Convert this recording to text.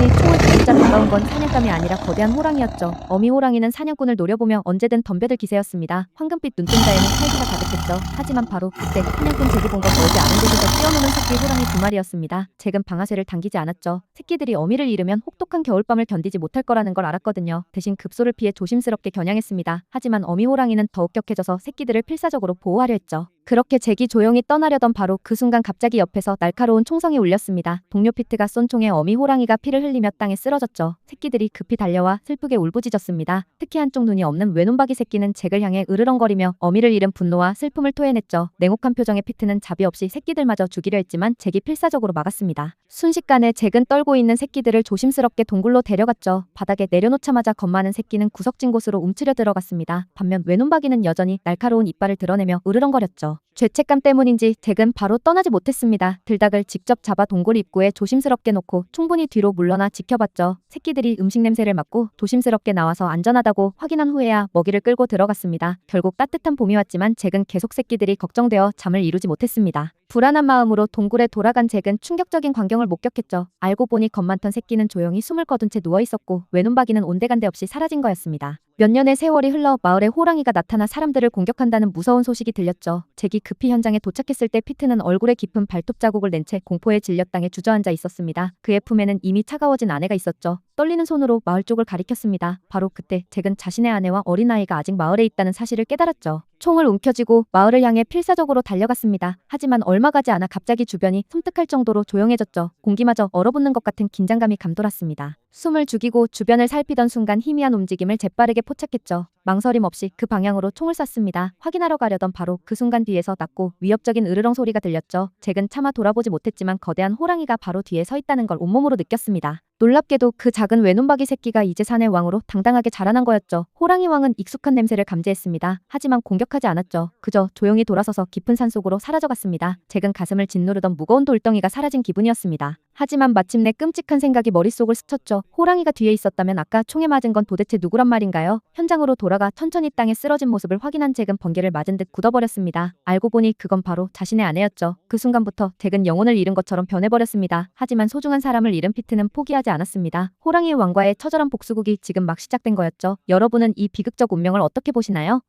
호랑이의 총을 겨누자 다가온 건 사냥감이 아니라 거대한 호랑이였죠. 어미 호랑이는 사냥꾼을 노려보며 언제든 덤벼들 기세였습니다. 황금빛 눈동자에는 활기가 가득했죠. 하지만 바로 그때 사냥꾼 잭이 본 것 멀지 않은 곳에서 뛰어노는 새끼 호랑이 두 마리였습니다. 잭은 방아쇠를 당기지 않았죠. 새끼들이 어미를 잃으면 혹독한 겨울밤을 견디지 못할 거라는 걸 알았거든요. 대신 급소를 피해 조심스럽게 겨냥했습니다. 하지만 어미 호랑이는 더욱 격해져서 새끼들을 필사적으로 보호하려 했죠. 그렇게 잭이 조용히 떠나려던 바로 그 순간 갑자기 옆에서 날카로운 총성이 울렸습니다. 동료 피트가 쏜 총에 어미 호랑이가 피를 흘리며 땅에 쓰러졌죠. 새끼들이 급히 달려와 슬프게 울부짖었습니다. 특히 한쪽 눈이 없는 외눈박이 새끼는 잭을 향해 으르렁거리며 어미를 잃은 분노와 슬픔을 토해냈죠. 냉혹한 표정의 피트는 자비 없이 새끼들마저 죽이려 했지만 잭이 필사적으로 막았습니다. 순식간에 잭은 떨고 있는 새끼들을 조심스럽게 동굴로 데려갔죠. 바닥에 내려놓자마자 겁많은 새끼는 구석진 곳으로 움츠려 들어갔습니다. 반면 외눈박이는 여전히 날카로운 이빨을 드러내며 으르렁거렸죠. 죄책감 때문인지 잭은 바로 떠나지 못했습니다. 들닭을 직접 잡아 동굴 입구에 조심스럽게 놓고 충분히 뒤로 물러나 지켜봤죠. 새끼들이 음식 냄새를 맡고 조심스럽게 나와서 안전하다고 확인한 후에야 먹이를 끌고 들어갔습니다. 결국 따뜻한 봄이 왔지만 잭은 계속 새끼들이 걱정되어 잠을 이루지 못했습니다. 불안한 마음으로 동굴에 돌아간 잭은 충격적인 광경을 목격했죠. 알고 보니 겁 많던 새끼는 조용히 숨을 거둔 채 누워있었고 외눈박이는 온데간데 없이 사라진 거였습니다. 몇 년의 세월이 흘러 마을에 호랑이가 나타나 사람들을 공격한다는 무서운 소식이 들렸죠. 잭이 급히 현장에 도착했을 때 피트는 얼굴에 깊은 발톱 자국을 낸 채 공포에 질려 땅에 주저앉아 있었습니다. 그의 품에는 이미 차가워진 아내가 있었죠. 떨리는 손으로 마을 쪽을 가리켰습니다. 바로 그때 잭은 자신의 아내와 어린아이가 아직 마을에 있다는 사실을 깨달았죠. 총을 움켜쥐고 마을을 향해 필사적으로 달려갔습니다. 하지만 얼마 가지 않아 갑자기 주변이 섬뜩할 정도로 조용해졌죠. 공기마저 얼어붙는 것 같은 긴장감이 감돌았습니다. 숨을 죽이고 주변을 살피던 순간 희미한 움직임을 재빠르게 포착했죠. 망설임 없이 그 방향으로 총을 쐈습니다. 확인하러 가려던 바로 그 순간 뒤에서 낮고 위협적인 으르렁 소리가 들렸죠. 잭은 차마 돌아보지 못했지만 거대한 호랑이가 바로 뒤에 서 있다는 걸 온몸으로 느꼈습니다. 놀랍게도 그 작은 외눈박이 새끼가 이제 산의 왕으로 당당하게 자라난 거였죠. 호랑이 왕은 익숙한 냄새를 감지했습니다. 하지만 공격하지 않았죠. 그저 조용히 돌아서서 깊은 산속으로 사라져갔습니다. 잭은 가슴을 짓누르던 무거운 돌덩이가 사라진 기분이었습니다. 하지만 마침내 끔찍한 생각이 머릿속을 스쳤죠. 호랑이가 뒤에 있었다면 아까 총에 맞은 건 도대체 누구란 말인가요? 현장으로 돌아가 천천히 땅에 쓰러진 모습을 확인한 잭은 번개를 맞은 듯 굳어버렸습니다. 알고 보니 그건 바로 자신의 아내였죠. 그 순간부터 잭은 영혼을 잃은 것처럼 변해버렸습니다. 하지만 소중한 사람을 잃은 피트는 포기하지 않았습니다. 호랑이 왕과의 처절한 복수극이 지금 막 시작된 거였죠. 여러분은 이 비극적 운명을 어떻게 보시나요?